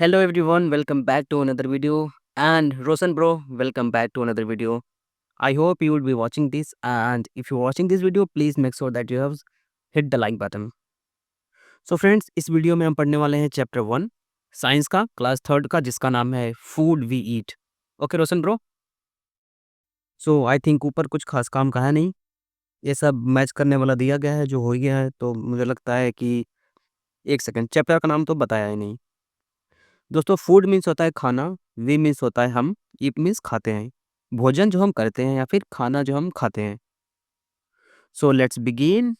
Hello everyone, welcome back to another video. And Roshan bro, welcome back to another video. I hope you will be watching this, and if you're watching this video, please make sure that you have hit the like button. So friends, इस video में हम पढ़ने वाले हैं chapter 1 science का class 3rd का, जिसका नाम है food we eat. Okay Roshan bro. So I think ऊपर कुछ खास काम का है नहीं, ये सब मैच करने वाला दिया गया है जो हो गया है. तो मुझे लगता है कि एक सेकंड, चैप्टर का नाम तो बताया ही नहीं. दोस्तों, फूड मीन्स होता है खाना, वी मीन्स होता है हम, ईट मीन्स खाते हैं, भोजन जो हम करते हैं या फिर खाना जो हम खाते हैं. So let's begin.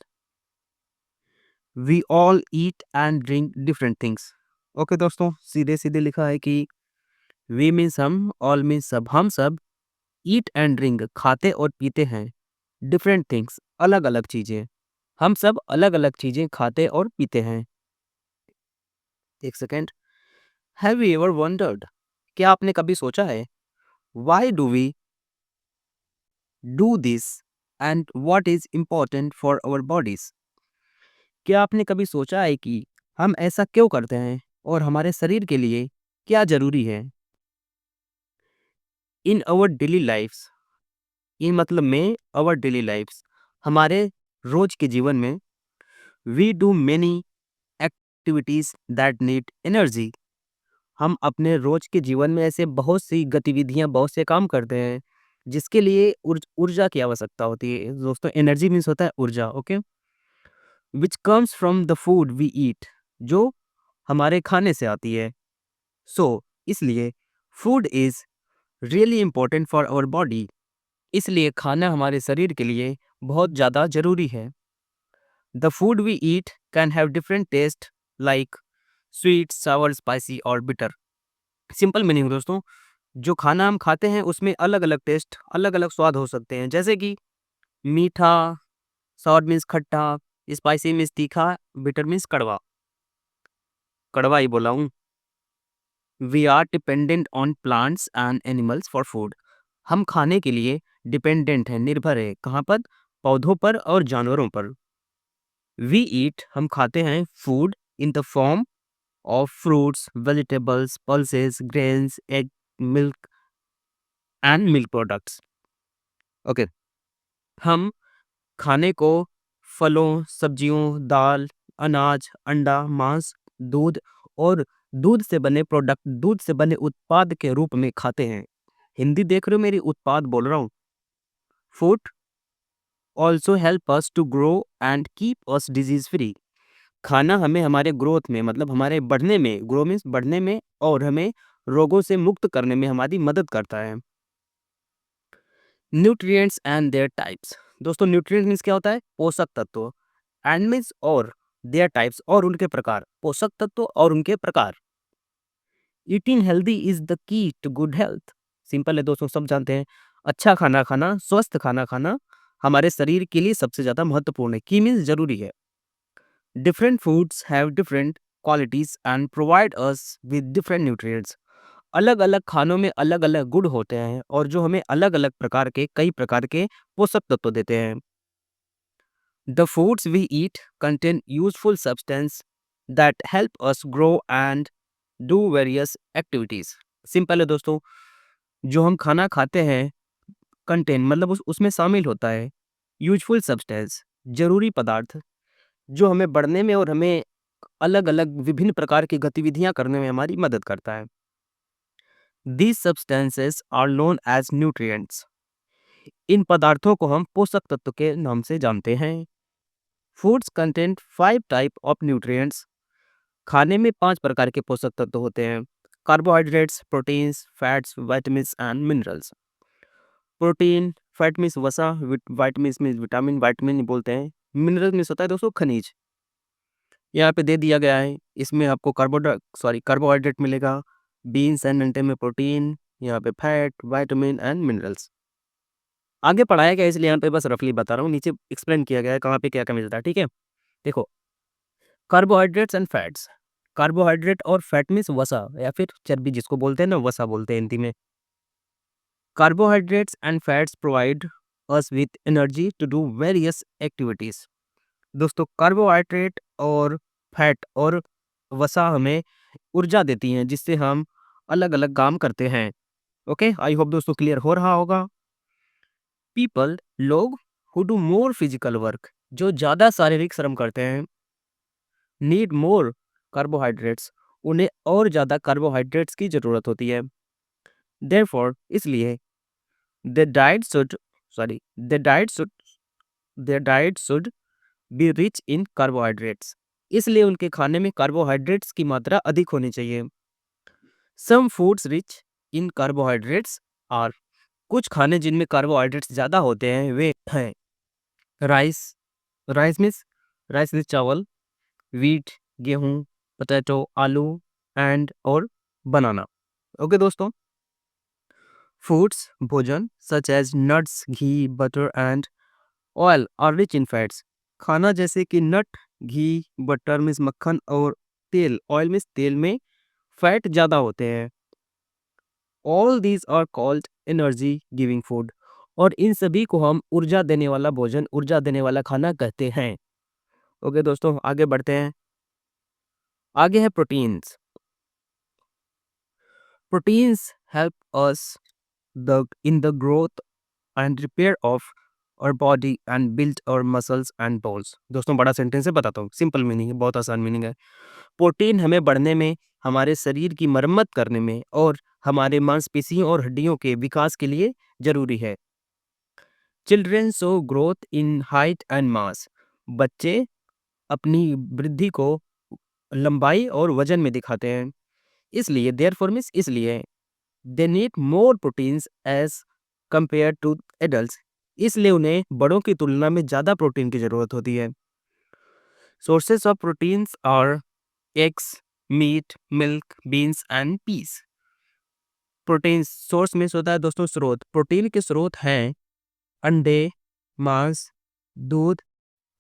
We all eat and drink different things. Okay दोस्तों, सीधे सीधे लिखा है कि वी मीन्स हम, ऑल मीन्स सब, हम सब, ईट एंड ड्रिंक खाते और पीते हैं, डिफरेंट थिंग्स अलग अलग चीज़ें. हम सब अलग अलग चीज़ें खाते और पीते हैं. एक second. Have you ever wondered, क्या आपने कभी सोचा है, why do we do this and what is important for our bodies? क्या आपने कभी सोचा है कि हम ऐसा क्यों करते हैं और हमारे शरीर के लिए क्या जरूरी है? इन आवर डेली लाइफ्स, इन मतलब में आवर डेली लाइफ्स, हमारे रोज के जीवन में, we do many activities that need energy. हम अपने रोज के जीवन में ऐसे बहुत सी गतिविधियां, बहुत से काम करते हैं जिसके लिए ऊर्जा की आवश्यकता होती है. दोस्तों, एनर्जी मीन्स होता है ऊर्जा. Okay, which comes from the food we eat, जो हमारे खाने से आती है. सो इसलिए food is really important for our body. इसलिए खाना हमारे शरीर के लिए बहुत ज़्यादा ज़रूरी है. The food we eat can have different taste, like sweet, sour, spicy और बिटर. सिंपल मीनिंग दोस्तों, जो खाना हम खाते हैं उसमें अलग अलग टेस्ट, अलग अलग स्वाद हो सकते हैं, जैसे कि मीठा, सावर मीन्स खट्टा, स्पाइसी मीन्स तीखा, बिटर मीन्स कड़वा. कड़वा ही बोला हूँ. We are dependent on plants and animals for food. हम खाने के लिए डिपेंडेंट हैं, निर्भर है, कहाँ पर? पौधों पर और जानवरों पर. वी ईट, हम खाते हैं, food in the form of fruits, vegetables, pulses, grains, egg, milk and milk products. Okay, हम खाने को फलों, सब्जियों, दाल, अनाज, अंडा, मांस, दूध और दूध से बने प्रोडक्ट, दूध से बने उत्पाद के रूप में खाते हैं. हिंदी देख रहे हो मेरी? उत्पाद बोल रहा हूँ. Food also help us to grow and keep us disease free. खाना हमें हमारे ग्रोथ में, मतलब हमारे बढ़ने में, ग्रो मीन्स बढ़ने में, और हमें रोगों से मुक्त करने में हमारी मदद करता है. Nutrients and their types. दोस्तों, न्यूट्रिएंट मीन्स क्या होता है? पोषक तत्व. एंड मीन्स और, देयर टाइप्स और उनके प्रकार, पोषक तत्व और उनके प्रकार. Eating healthy is the key to good health. Simple है दोस्तों, सब जानते हैं. अच्छा खाना खाना, स्वस्थ खाना खाना हमारे शरीर के लिए सबसे ज्यादा महत्वपूर्ण है. की मीन्स जरूरी है. Different foods have different qualities and provide us with different nutrients. अलग अलग खानों में अलग अलग गुण होते हैं और जो हमें अलग अलग प्रकार के, कई प्रकार के पोषक तत्व देते हैं. The foods we eat contain useful substance that help us grow and do various activities. Simple है दोस्तों, जो हम खाना खाते हैं, कंटेन मतलब उसमें शामिल होता है यूजफुल सब्सटेंस, जरूरी पदार्थ, जो हमें बढ़ने में और हमें अलग अलग विभिन्न प्रकार की गतिविधियां करने में हमारी मदद करता है. These substances are known as nutrients. इन पदार्थों को हम पोषक तत्व के नाम से जानते हैं. Foods contain 5 type of nutrients. खाने में 5 प्रकार के पोषक तत्व होते हैं. Carbohydrates, proteins, fats, vitamins and minerals. Protein, fat means वसा, विटामिन्स मीन्स विटामिन, विटामिन बोलते हैं. मिनरल मीन्स होता है दोस्तों खनिज. यहाँ पे दे दिया गया है, इसमें आपको कार्बोहाइड्रेट मिलेगा, बीन्स एंड अंडे में प्रोटीन, यहाँ पे फैट, विटामिन एंड मिनरल्स. आगे पढ़ाया गया है, इसलिए यहाँ पे बस रफली बता रहा हूँ, नीचे एक्सप्लेन किया गया है कहाँ पे क्या क्या मिलता है. ठीक है, देखो. Carbohydrates and fats. कार्बोहाइड्रेट और फैट मीन्स वसा या फिर चर्बी, जिसको बोलते हैं ना, वसा बोलते हैं हिंदी में. Carbohydrates and fats provide us with energy to do various activities. दोस्तों, कार्बोहाइड्रेट और फैट और वसा हमें ऊर्जा देती हैं जिससे हम अलग-अलग काम करते हैं। ओके, आई होप दोस्तों क्लियर हो रहा होगा। पीपल लोग who do more physical work, जो ज़्यादा शारीरिक श्रम करते हैं, नीड मोर कार्बोहाइड्रेट्स, उन्हें और ज़्यादा कार्बोहाइड्रेट्स की ज़रूरत होती है। देयरफॉर इसलिए their diet should their diet should be rich in carbohydrates, इसलिए उनके खाने में कार्बोहाइड्रेट्स की मात्रा अधिक होनी चाहिए। Some foods rich in carbohydrates are, कुछ खाने जिनमें कार्बोहाइड्रेट्स ज़्यादा होते हैं वे हैं rice, rice means rice means चावल, वीट गेहूं, पोटैटो आलू, एंड और बनाना। ओके दोस्तों, फूड्स भोजन such as nuts ghee butter and oil are rich in fats, खाना जैसे कि नट घी बटर मीन्स मक्खन और तेल ऑयल मीन्स तेल में फैट ज़्यादा होते हैं। All these are called energy giving food, और इन सभी को हम ऊर्जा देने वाला भोजन ऊर्जा देने वाला खाना कहते हैं। ओके दोस्तों, आगे बढ़ते हैं। आगे है proteins. Proteins help us the in the growth and repair of और बॉडी एंड बिल्ड और मसल्स एंड बोन्स। दोस्तों बड़ा सेंटेंस है, बताता हूँ, सिंपल मीनिंग है, बहुत आसान मीनिंग है। प्रोटीन हमें बढ़ने में, हमारे शरीर की मरम्मत करने में और हमारे मांसपेशियों और हड्डियों के विकास के लिए जरूरी है। Children show growth in height and मास, बच्चे अपनी वृद्धि को लंबाई और वजन में दिखाते हैं। इसलिए देयरफॉर मीन्स इसलिए they need more proteins as compared to adults, इसलिए उन्हें बड़ों की तुलना में ज़्यादा प्रोटीन की ज़रूरत होती है। Sources of proteins are eggs meat milk beans and peas. प्रोटीन सोर्स में होता है दोस्तों स्रोत, प्रोटीन के स्रोत हैं अंडे मांस दूध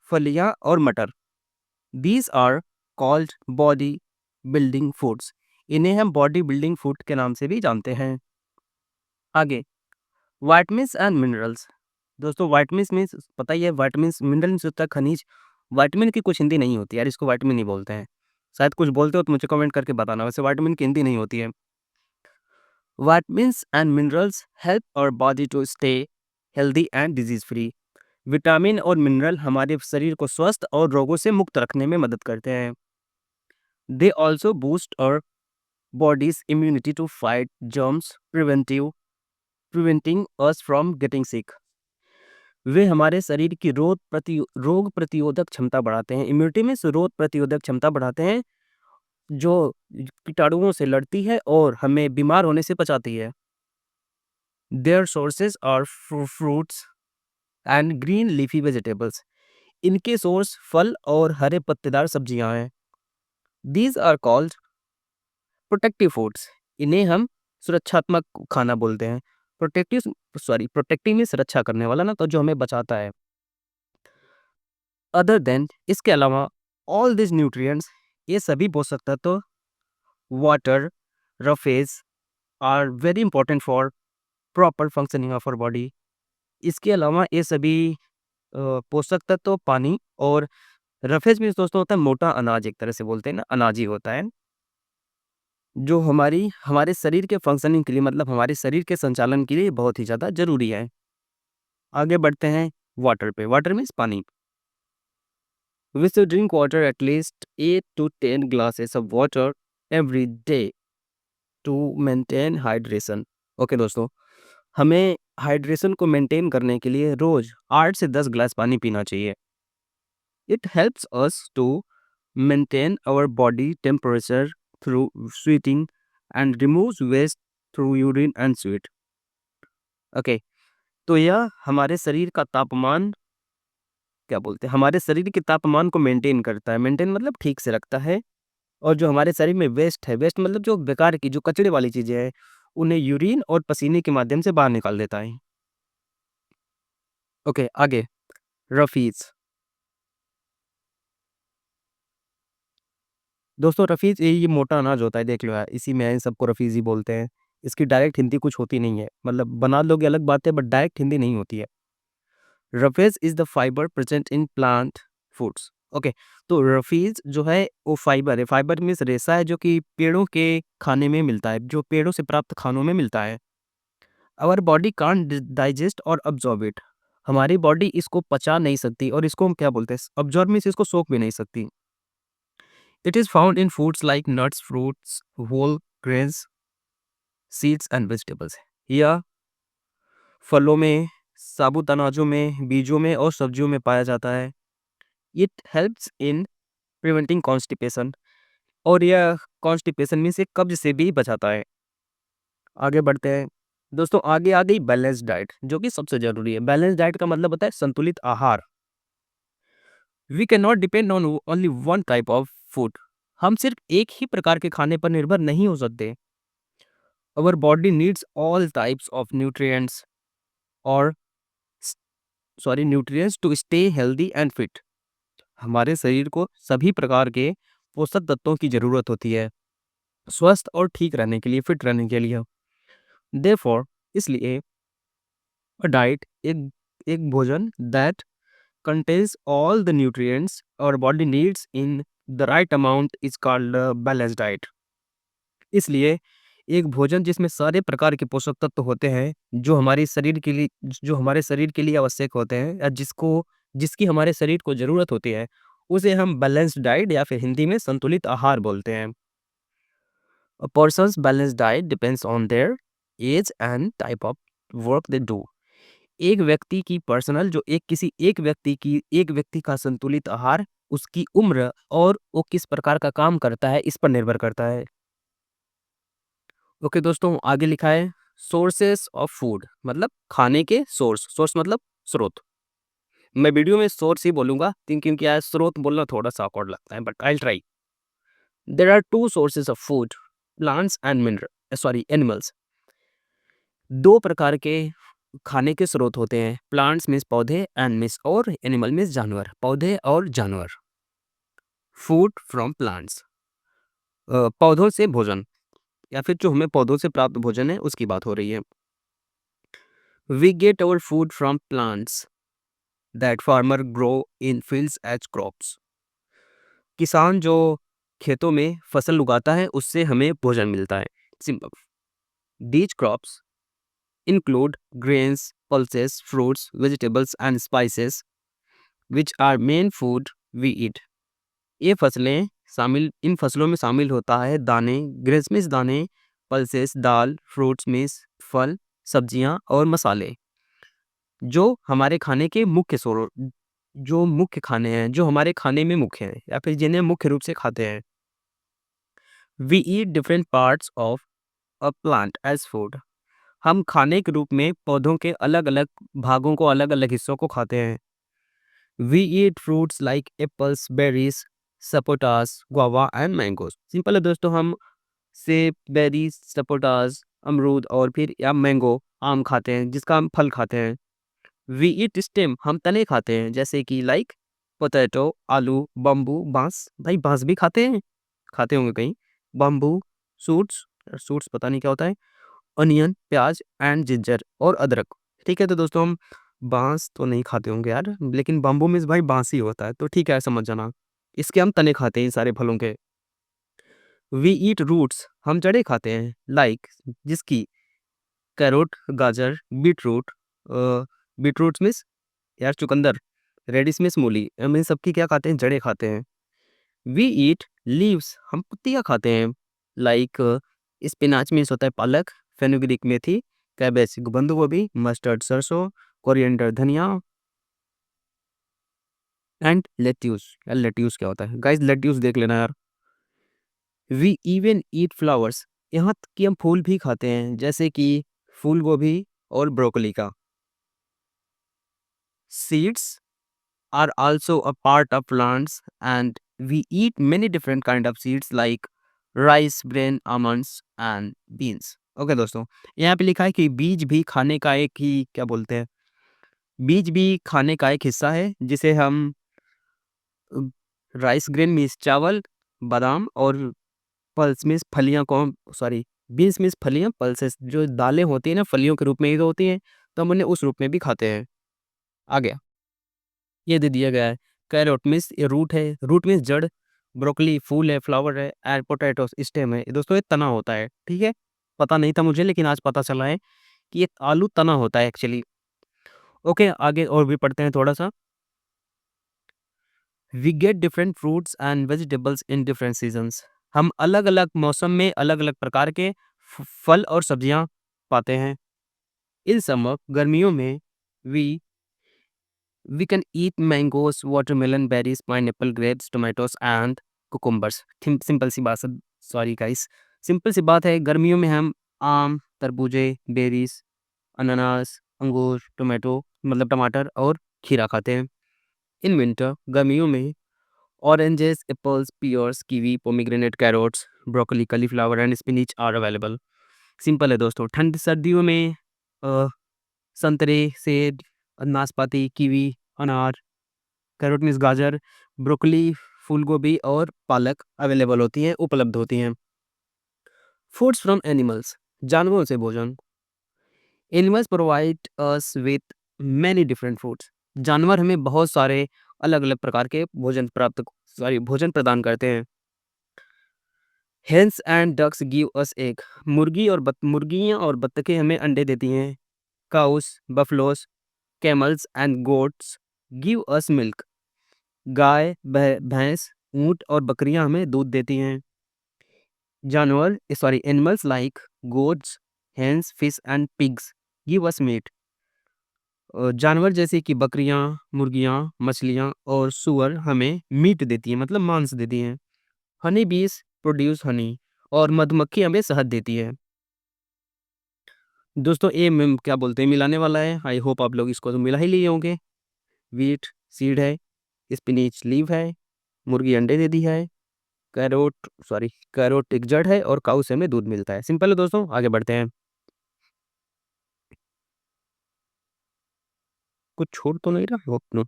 फलियां और मटर। These are called body building foods, इन्हें हम बॉडी बिल्डिंग फूड के नाम से भी जानते हैं। आगे वाइटमिन्स एंड मिनरल्स। दोस्तों वाइटमिन्स मीन्स पता ही है, वाइटमिन्स मिनरल्स होता है खनिज। वाइटमिन की कुछ हिंदी नहीं होती यार, इसको वाइटमिन ही बोलते हैं, शायद कुछ बोलते हो तो मुझे कमेंट करके बताना, वैसे वाइटमिन की हिंदी नहीं होती है। Vitamins and minerals help our body to stay healthy and disease free, vitamin और मिनरल हमारे शरीर को स्वस्थ और रोगों से मुक्त रखने में मदद करते हैं। They also boost our bodies immunity to fight germs preventing us from getting sick, वे हमारे शरीर की रोग प्रतिरोधक क्षमता बढ़ाते हैं। इम्यूनिटी में रोग प्रतिरोधक क्षमता बढ़ाते हैं जो कीटाणुओं से लड़ती है और हमें बीमार होने से बचाती है। Their sources are fruits and green leafy vegetables, इनके सोर्स फल और हरे पत्तेदार सब्जियां हैं। These are called protective foods, इन्हें हम सुरक्षात्मक खाना बोलते हैं। प्रोटेक्टिव में सुरक्षा करने वाला ना, तो जो हमें बचाता है। अदर देन इसके अलावा ऑल दिस न्यूट्रिएंट्स, ये सभी पोषक तत्व water roughage are very important for proper functioning of our body. इसके अलावा ये सभी पोषक तत्व पानी और रफेज में दोस्तों होता है मोटा अनाज, एक तरह से बोलते हैं ना, अनाज ही होता है जो हमारे शरीर के फंक्शनिंग के लिए, मतलब हमारे शरीर के संचालन के लिए बहुत ही ज़्यादा जरूरी है। आगे बढ़ते हैं वाटर पे। वाटर मीन्स पानी। We should drink water at least 8 to 10 glasses of water every day to maintain hydration. Okay दोस्तों, हमें हाइड्रेशन को मेंटेन करने के लिए रोज 8 से 10 ग्लास पानी पीना चाहिए। It helps us to maintain our body temperature through sweating and removes waste through urine and sweat. Okay, तो यह हमारे शरीर का तापमान, क्या बोलते हैं, हमारे शरीर के तापमान को मेंटेन करता है। मेंटेन मतलब ठीक से रखता है। और जो हमारे शरीर में वेस्ट है, वेस्ट मतलब जो बेकार की, जो कचरे वाली चीजें हैं, उन्हें यूरिन और पसीने के माध्यम से बाहर निकाल देता है। ओके, आगे रफीज। दोस्तों रफीज ये मोटा अनाज होता है, देख लो यार, इसी में है, इन सबको रफीज ही बोलते हैं। इसकी डायरेक्ट हिंदी कुछ होती नहीं है, मतलब बना लोगे अलग बात है, बट डायरेक्ट हिंदी नहीं होती है। Roughage is the fibre present in plant foods. Okay, तो रफीज जो है वो फाइबर है। फाइबर मीन्स रेशा है जो कि पेड़ों के खाने में मिलता है, जो पेड़ों से प्राप्त खानों में मिलता है। आवर बॉडी कांट डाइजेस्ट और अब्जॉर्ब इट। हमारी बॉडी इसको पचा नहीं सकती और इसको हम क्या बोलते हैं, अब्जॉर्ब मीन्स इसको सोख भी नहीं सकती। It is found in foods like nuts, fruits, whole grains, seeds and vegetables. या फलों में, साबुत अनाजों में, बीजों में और सब्जियों में पाया जाता है। It helps in preventing constipation, और यह कॉन्स्टिपेशन में से कब्ज से भी बचाता है। आगे बढ़ते हैं दोस्तों। आगे आ गई बैलेंस डाइट, जो कि सबसे जरूरी है। बैलेंस डाइट का मतलब होता है संतुलित आहार। We can not depend on only one type of food. हम सिर्फ एक ही प्रकार के खाने पर निर्भर नहीं हो सकते। Our body needs all types of nutrients और nutrients to stay healthy and fit. हमारे शरीर को सभी प्रकार के पोषक तत्वों की जरूरत होती है स्वस्थ और ठीक रहने के लिए, फिट रहने के लिए। देयरफॉर, इसलिए अ डाइट, एक एक भोजन that contains all the nutrients our body needs in the right amount is called a balanced diet। इसलिए एक भोजन जिसमें सारे प्रकार के पोषक तत्व होते हैं जो हमारे शरीर के लिए आवश्यक होते हैं, या जिसकी हमारे शरीर को जरूरत होती है, उसे हम बैलेंस्ड डाइट या फिर हिंदी में संतुलित आहार बोलते हैं। A person's balanced diet depends on their age and type of work they do। एक व्यक्ति की पर्सनल जो एक व्यक्ति का संतुलित आहार उसकी उम्र और वो किस प्रकार का काम करता है इस पर निर्भर करता है। ओके दोस्तों, आगे लिखा है सोर्सेस ऑफ फूड, मतलब खाने के सोर्स। सोर्स मतलब स्रोत। मैं वीडियो में सोर्स ही बोलूंगा क्योंकि क्या है, स्रोत बोलना थोड़ा सा awkward लगता है, but I try. There are two sources of food, plants and mineral sorry animals. दो प्रकार के खाने के स्रोत होते हैं। प्लांट्स मीन्स पौधे, एंड मीन्स और एनिमल मीन्स जानवर, पौधे और जानवर। फूड फ्रॉम प्लांट्स, पौधों से भोजन, या फिर जो हमें पौधों से प्राप्त भोजन है उसकी बात हो रही है। We get our food from plants that farmer grow in fields as crops. किसान जो खेतों में फसल उगाता है उससे हमें भोजन मिलता है। Simple. These crops include grains, pulses, fruits, vegetables and spices which are main food we eat। ये फसलें शामिल इन फसलों में शामिल होता है दाने, ग्रेन्स मीन्स दाने, पल्सेस दाल, फ्रूट्स मीन्स फल, सब्जियां और मसाले, जो हमारे खाने के मुख्य स्रोत, जो मुख्य खाने हैं, जो हमारे खाने में मुख्य हैं या फिर जिन्हें मुख्य रूप से खाते हैं। We eat different parts of a plant as food. हम खाने के रूप में पौधों के अलग अलग भागों को, अलग अलग हिस्सों को खाते हैं। We eat fruits like apples, berries, sapotas, guava and mangoes. Simple है दोस्तों, हम सेब, बेरीज, सपोटास, अमरूद और फिर या मैंगो, आम खाते हैं जिसका हम फल खाते हैं। वी ईट स्टेम, हम तने खाते हैं, जैसे कि लाइक पोटैटो, आलू, बम्बू, बांस। भाई बांस भी खाते हैं, खाते होंगे कहीं। बम्बू, सूट्स, सूट्स पता नहीं क्या होता है, अनियन, प्याज एंड जिंजर और अदरक। ठीक है, तो दोस्तों हम बांस तो नहीं खाते होंगे यार, लेकिन बम्बू में भाई बांस ही होता है, तो ठीक है समझ जाना। इसके हम तने खाते हैं इन सारे फलों के। वी ईट रूट्स, हम जड़ें खाते हैं, लाइक जिसकी कैरोट, गाजर, बीटरूट, बीटरूट मिस यार चुकंदर, रेडिश मिस मूली, हम इन सबकी क्या खाते हैं, जड़ें खाते हैं। वी ईट लीव्स, हम पत्तियाँ खाते हैं, लाइक स्पिनाच मीन्स होता है पालक, फेनुग्रीक मेथी, कैबेज बंद गोभी, मस्टर्ड सरसों, कोरिएंडर धनिया एंड लेट्यूस। यार लेट्यूस क्या होता है गाइस, लेट्यूस देख लेना यार। वी इवन ईट फ्लावर्स, यहाँ तक कि हम फूल भी खाते हैं, जैसे कि फूल गोभी और ब्रोकली का। Seeds are also a part of plants and we eat many different kind of seeds like rice, grain, almonds and beans। Okay दोस्तों, यहाँ पे लिखा है कि बीज भी खाने का एक ही क्या बोलते हैं, बीज भी खाने का एक हिस्सा है, जिसे हम राइस ग्रेन मीन्स चावल, बादाम और पल्स मीन्स फलियां को, सॉरी बीन्स मीन्स फलियां, पल्सेस जो दालें होती हैं ना फलियों के रूप में ही तो होती हैं, तो हम उन्हें उस रूप में भी खाते हैं। आ गया, ये दे दिया गया है। कैरोट मीन्स ये रूट है, रूट मीन्स जड़, ब्रोकली फूल है, फ्लावर है, एंड पोटैटो स्टेम है। दोस्तों ये तना होता है, ठीक है। पता नहीं था मुझे, लेकिन आज पता चला है कि ये आलू तना होता है एक्चुअली। ओके, आगे और भी पढ़ते हैं थोड़ा सा। We get different fruits and vegetables in different seasons. हम अलग अलग मौसम में अलग अलग प्रकार के फल और सब्जियां पाते हैं। इन समर गर्मियों में we we can eat mangoes, watermelon, berries, pineapple, grapes, tomatoes and cucumbers. Simple सी बात, सॉरी गाइस, सिंपल सी बात है, गर्मियों में हम आम, तरबूजे, बेरीज, अनानास, अंगूर, टोमेटो मतलब टमाटर और खीरा खाते हैं। इन विंटर गर्मियों में oranges, apples, pears, kiwi, pomegranate, carrots, broccoli, cauliflower and spinach are available. Simple है दोस्तों। ठंड सर्दियों में अ, संतरे, सेब, नाशपाती, कीवी, अनार, कैरोट मीन्स गाजर, ब्रोकली, फूल गोभी और पालक अवेलेबल होती हैं, उपलब्ध होती हैं। फूड्स फ्रॉम एनिमल्स, जानवरों से भोजन। Animals provide us with many different foods. जानवर हमें बहुत सारे अलग अलग प्रकार के भोजन प्रदान करते हैं। Hens and ducks give us egg. मुर्गियाँ और बत्तखें हमें अंडे देती हैं। Cows, buffaloes, camels and goats give us milk. गाय, भैंस, ऊंट और बकरियां हमें दूध देती हैं। Animals like goats, hens, fish and pigs give us meat. जानवर जैसे कि बकरियां, मुर्गियां, मछलियां और सुअर हमें मीट देती हैं, मतलब मांस देती हैं। हनी बीज प्रोड्यूस हनी। और मधुमक्खी हमें शहद देती है। दोस्तों ये क्या बोलते हैं, मिलाने वाला है। आई होप आप लोग इसको तो मिला ही लिए होंगे। वीट सीड है, स्पिनिच लीव है, मुर्गी अंडे देती है, कैरोट एक जड़ है और काऊ से हमें दूध मिलता है। सिंपल है दोस्तों, आगे बढ़ते हैं। कुछ छोड़ तो नहीं रहा होप नो।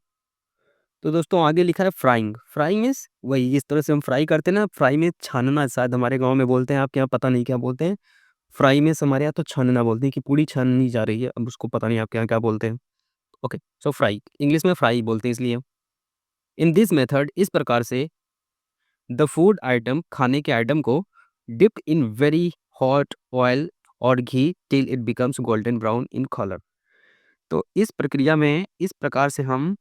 तो दोस्तों आगे लिखा है फ्राइंग। फ्राइंग मीन्स वही जिस तरह से हम फ्राई करते हैं ना, फ्राई में छानना, शायद हमारे गांव में बोलते हैं, आपके यहाँ पता नहीं क्या बोलते हैं। फ्राई में हमारे यहाँ तो छानना बोलते हैं कि पूरी छाननी जा रही है, अब उसको पता नहीं आपके यहाँ क्या बोलते हैं। ओके, सो फ्राई इंग्लिश में फ्राई बोलते हैं इसलिए। इन दिस मेथड, इस प्रकार से, द फूड आइटम खाने के आइटम को dipped in very hot oil और ghee till it becomes golden brown in colour. तो इस प्रक्रिया में इस प्रकार से हम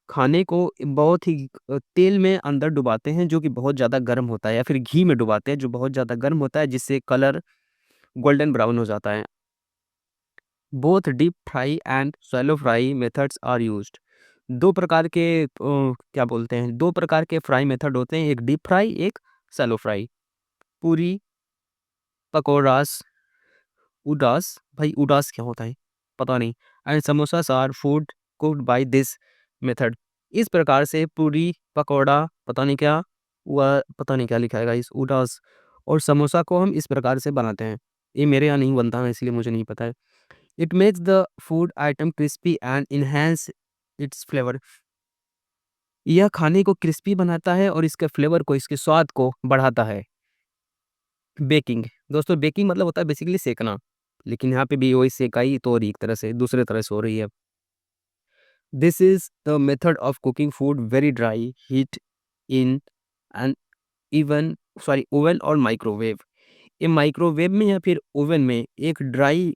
खाने को बहुत ही तेल में अंदर डुबाते हैं जो कि बहुत ज़्यादा गर्म होता है, या फिर घी में डुबाते हैं जो बहुत ज़्यादा गर्म होता है, जिससे कलर गोल्डन ब्राउन हो जाता है। Both deep fry and shallow fry methods are used. दो प्रकार के क्या बोलते हैं, दो प्रकार के फ्राई मेथड होते हैं, एक डीप फ्राई, एक शैलो फ्राई। पूरी, पकौड़ास, उडास, भाई उडास क्या होता है पता नहीं, and samosas are food cooked by this method. इस प्रकार से पूरी, पकौड़ा, पता नहीं क्या, वह पता नहीं क्या लिखा है गाइस, उडास और समोसा को हम इस प्रकार से बनाते हैं। ये मेरे यहाँ नहीं बनता है इसलिए मुझे नहीं पता है। It makes the food item crispy and enhance it's flavour. यह खाने को क्रिस्पी बनाता है और इसके फ्लेवर को, इसके स्वाद को बढ़ाता है। बेकिंग, दोस्तों बेकिंग मतलब होता है बेसिकली सेकना, लेकिन यहाँ पे भी वही सेकाई तो और एक तरह से दूसरे तरह से हो रही है। This is the method of cooking food very dry heat in and even oven और माइक्रोवेव। ये माइक्रोवेव में या फिर ओवन में एक ड्राई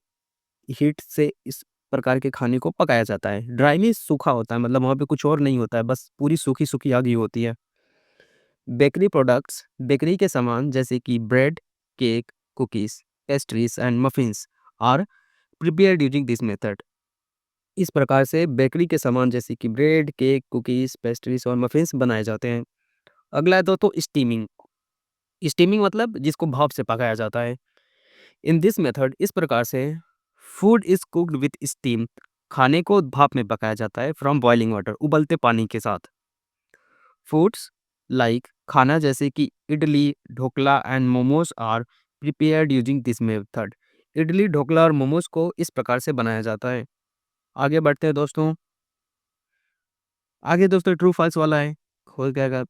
हीट से इस प्रकार के खाने को पकाया जाता है। ड्राई में सूखा होता है, मतलब वहाँ पे कुछ और नहीं होता है, बस पूरी सूखी सूखी आग ही होती है। बेकरी प्रोडक्ट्स, बेकरी के सामान जैसे कि bread, cake, cookies, pastries and muffins are prepared using this method. इस प्रकार से बेकरी के सामान जैसे कि ब्रेड, केक, कुकीज, पेस्ट्रीज और मफिन्स बनाए जाते हैं। अगला है दोस्तों स्टीमिंग। स्टीमिंग मतलब जिसको भाप से पकाया जाता है। इन दिस मेथड, इस प्रकार से, food is cooked with steam. खाने को भाप में पकाया जाता है फ्रॉम बॉइलिंग वाटर, उबलते पानी के साथ। फूड्स लाइक खाना जैसे कि idli, dhokla and momos are prepared using this method. Idli, dhokla और मोमोज को इस प्रकार से बनाया जाता है। आगे बढ़ते हैं दोस्तों। आगे दोस्तों ट्रू फॉल्स वाला है, हो जाएगा।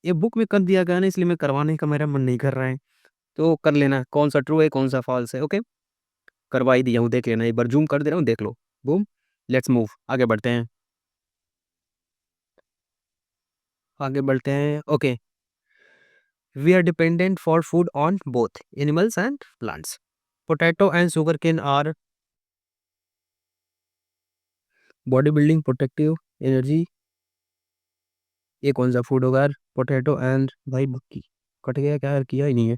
ये बुक में कर दिया गया ना, इसलिए मैं करवाने का मेरा मन नहीं कर रहा है, तो कर लेना कौन सा ट्रू है कौन सा फॉल्स है। ओके, करवा ही दिया हूँ, देख लेना, एक बार जूम कर दे रहा हूँ, देख लो। बूम, लेट्स मूव, आगे बढ़ते हैं। आगे बढ़ते हैं। Okay, we are dependent for food on both animals and plants. Potato and sugar cane are body building protective energy. ये कौन सा फूड होगा यार? पोटैटो एंड भाई बक्की कट गया क्या यार, किया ही नहीं है।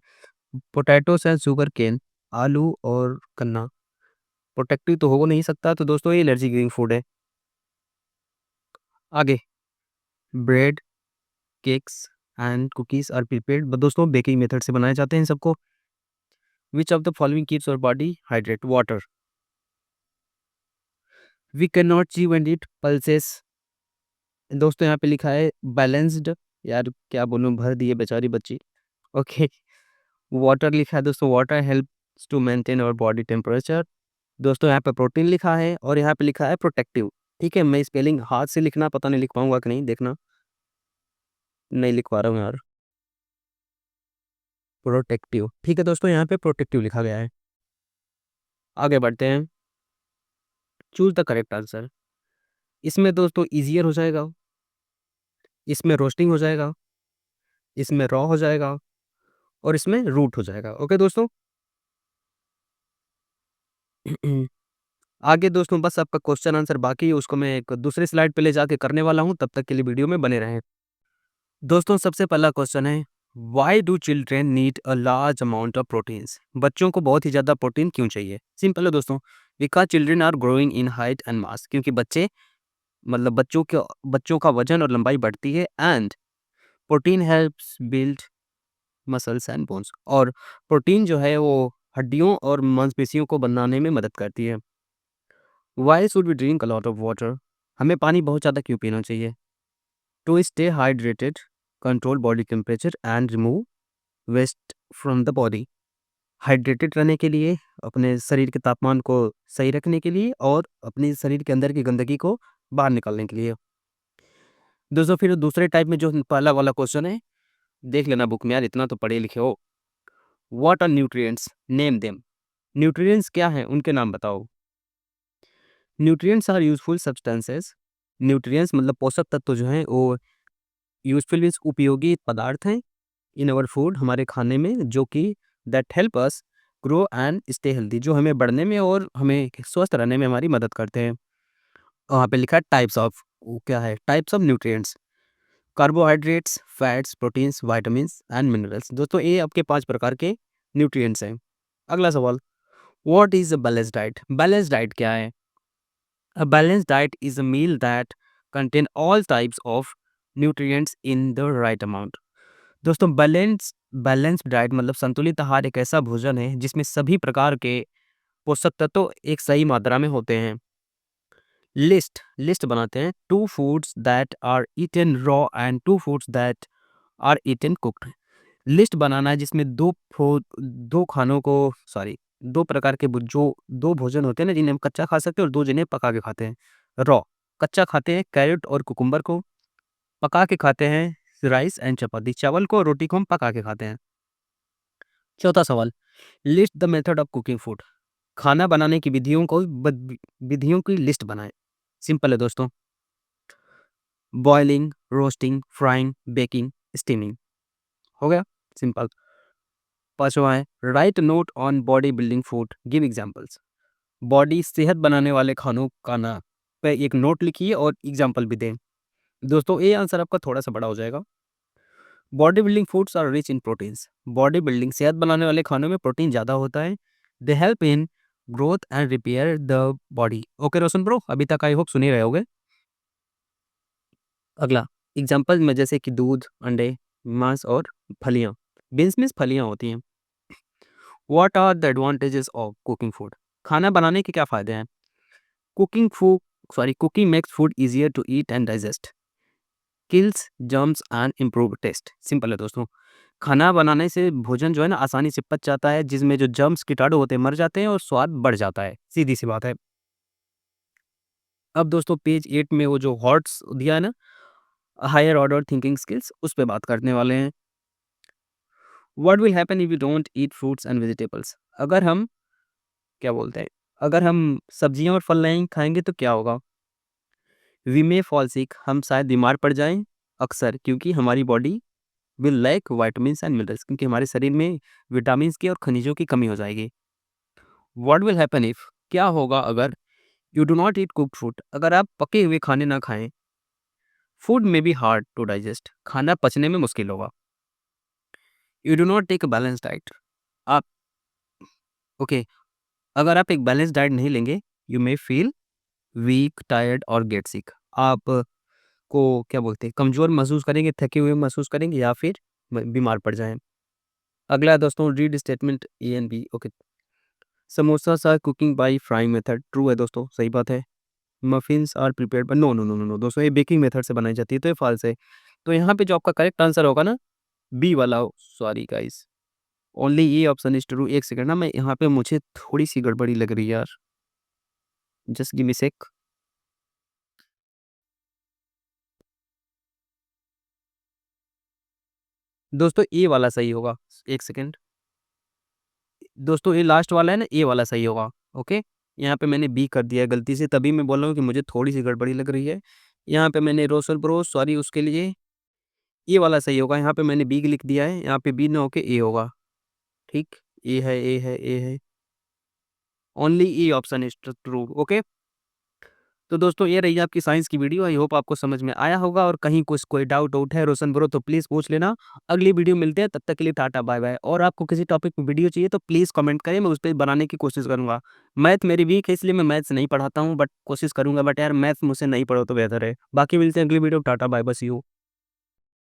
पोटैटोस एंड शुगर केन, आलू और गन्ना प्रोटेक्टिव तो हो नहीं सकता, तो दोस्तों ये एनर्जी गिविंग फूड है। आगे, bread, cakes and cookies are prepared, दोस्तों बेकिंग मेथड से बनाए जाते हैं इन सबको। Which of the following keeps our body hydrate? Water. We can not chew and eat pulses, दोस्तों यहाँ पे लिखा है बैलेंस्ड, यार क्या बोलूँ, भर दिए बेचारी बच्ची। ओके, वाटर लिखा है दोस्तों, water helps to maintain our body temperature. दोस्तों यहाँ पे प्रोटीन लिखा है और यहाँ पे लिखा है प्रोटेक्टिव। ठीक है, मैं स्पेलिंग हाथ से लिखना पता नहीं लिख पाऊंगा कि नहीं, देखना। नहीं लिख पा रहा हूँ यार। प्रोटेक्टिव, ठीक है दोस्तों, यहाँ पे प्रोटेक्टिव लिखा गया है। आगे बढ़ते हैं। Choose the correct answer. इसमें दोस्तों इजियर हो जाएगा, इसमें रोस्टिंग हो जाएगा, इसमें रॉ हो जाएगा और इसमें रूट हो जाएगा। ओके दोस्तों। आगे दोस्तों बस आपका क्वेश्चन आंसर बाकी है, उसको मैं एक दूसरे स्लाइड पे ले जाके करने वाला हूँ, तब तक के लिए वीडियो में बने रहें। दोस्तों सबसे पहला क्वेश्चन है, why do children need a large amount of proteins? बच्चों को बहुत ही ज़्यादा प्रोटीन क्यों चाहिए? सिंपल है दोस्तों, because children are growing in height and mass, क्योंकि बच्चे मतलब बच्चों का वजन और लंबाई बढ़ती है। And protein helps build muscles and bones, और प्रोटीन जो है वो हड्डियों और मांसपेशियों को बनाने में मदद करती है। Why should we drink a lot of water? हमें पानी बहुत ज़्यादा क्यों पीना चाहिए? To stay hydrated, control body temperature and remove waste from the body. Hydrated रहने के लिए, अपने शरीर के तापमान को सही रखने के लिए और अपने शरीर के अंदर की गंदगी को बाहर निकालने के लिए। दोस्तों फिर दूसरे टाइप में जो पहला वाला क्वेश्चन है, देख लेना बुक में यार, इतना तो पढ़े लिखे हो। What are nutrients? Name them. Nutrients क्या हैं, उनके नाम बताओ। Nutrients are useful substances. Nutrients मतलब पोषक तत्व जो हैं वो यूजफुल मीन्स उपयोगी पदार्थ हैं इन अवर फूड, हमारे खाने में, जो कि that help us grow and stay healthy, जो हमें बढ़ने में और हमें स्वस्थ रहने में हमारी मदद करते हैं। वहाँ पे लिखा है टाइप्स ऑफ, वो क्या है, types of nutrients. Carbohydrates, fats, proteins, vitamins and minerals. दोस्तों ये आपके 5 प्रकार के न्यूट्रिएंट्स हैं। अगला सवाल, what is a balance diet? Balance diet क्या है? A balance diet is a meal that contain all types of nutrients in the right amount. दोस्तों बैलेंस डाइट मतलब संतुलित आहार एक ऐसा भोजन है जिसमें सभी प्रकार के पोषक तत्व एक सही मात्रा में होते हैं। लिस्ट बनाते हैं, two foods that are eaten raw and two foods that are eaten cooked. List बनाना है जिसमें दो खानों को, सॉरी, दो प्रकार के जो दो भोजन होते हैं ना, जिन्हें हम कच्चा खा सकते हैं और दो जिन्हें पका के खाते हैं। रॉ, कच्चा खाते हैं कैरेट और कुकुम्बर को, पका के खाते हैं राइस एंड चपाती, चावल को और रोटी को हम पका के खाते हैं। चौथा सवाल, list the method of cooking food. खाना बनाने की विधियों की लिस्ट बनाएं। सिंपल है दोस्तों, boiling, roasting, frying, baking, steaming. हो गया, सिंपल। पांचवा है, right note on body building food, give examples. Body सेहत बनाने वाले खानों का ना पे एक नोट लिखिए और एग्जांपल भी दें। दोस्तों ये आंसर आपका थोड़ा सा बड़ा हो जाएगा। Body building foods are rich in proteins. Body building सेहत बनाने वाले खानों में प्रोटीन ज़्यादा होता है। They help in growth and repair the body. Okay Roshan bro, अभी तक आई होप सुन ही रहे होगे। अगला एग्जांपल में जैसे कि दूध, अंडे, मांस और फलियां। बीन्स में फलियां होती हैं। What are the advantages of cooking food? खाना बनाने के क्या फ़ायदे हैं? Cooking food cooking makes food easier to eat and digest, kills germs and improve taste. Simple है दोस्तों, खाना बनाने से भोजन जो है ना आसानी से पच जाता है, जिसमें जो जर्म्स कीटाणु होते हैं मर जाते हैं और स्वाद बढ़ जाता है, सीधी सी बात है। अब दोस्तों पेज 8 में वो जो हॉट्स दिया है ना, हायर ऑर्डर थिंकिंग स्किल्स, उस पे बात करने वाले हैं। What will happen if you don't eat fruits and vegetables? अगर हम, क्या बोलते हैं, अगर हम सब्जियां और फल नहीं खाएंगे तो क्या होगा? वी मे फॉल सिक, हम शायद बीमार पड़ जाएं। अक्सर, क्योंकि हमारी body will lack vitamins and minerals, क्योंकि हमारे शरीर में विटामिन्स की और खनिजों की कमी हो जाएगी। व्हाट विल हैपन इफ, क्या होगा अगर you do not eat cooked food, अगर आप पके हुए खाने ना खाएं। फूड में बी हार्ड टू डाइजेस्ट, खाना पचने में मुश्किल होगा। You do not take a balance diet, आप ओके अगर आप एक बैलेंस डाइट नहीं लेंगे, you may feel weak, tired और गेट सिक, आप को क्या बोलते हैं, कमजोर महसूस करेंगे, थके हुए महसूस करेंगे, या फिर बीमार पड़ जाएं। अगला है दोस्तों, read statement A and B. Okay, samosas are cooking by frying method, true है दोस्तों, सही बात है। Muffins are prepared by, no no no no no दोस्तों, ये बेकिंग मेथड से बनाई जाती है, तो ये फॉल्स है। तो यहाँ पे जो आपका करेक्ट आंसर होगा ना, बी वाला, सॉरी गाइस, ओनली ये ऑप्शन इज ट्रू। एक सेकंड ना, मैं यहाँ पे मुझे थोड़ी सी गड़बड़ी लग रही है यार, जस्ट गिव मी सेक। दोस्तों ए वाला सही होगा, एक सेकंड दोस्तों, ये लास्ट वाला है ना, ए वाला सही होगा। ओके, यहाँ पे मैंने बी कर दिया है गलती से, तभी मैं बोल रहा हूँ कि मुझे थोड़ी सी गड़बड़ी लग रही है। यहाँ पे मैंने रोसल ब्रो, सॉरी उसके लिए, ए वाला सही होगा। यहाँ पे मैंने बी लिख दिया है, यहाँ पे बी ना होके ए होगा। ठीक, ए है, ए है, ए है, only A option is true. Okay, तो दोस्तों ये रही आपकी साइंस की वीडियो, आई होप आपको समझ में आया होगा, और कहीं कुछ कोई डाउट आउट है रोशन ब्रो तो प्लीज़ पूछ लेना। अगली वीडियो मिलते हैं, तब तक के लिए टाटा बाय बाय। और आपको किसी टॉपिक पे वीडियो चाहिए तो प्लीज़ कमेंट करें, मैं उस पे बनाने की कोशिश करूँगा। मैथ मेरी वीक है, इसलिए मैं मैथ्स नहीं पढ़ाता हूँ, बट कोशिश करूँगा, बट यार मैथ्स मुझसे नहीं पढ़ो तो बेहतर है। बाकी मिलते हैं अगली video, tata bye bye, see you.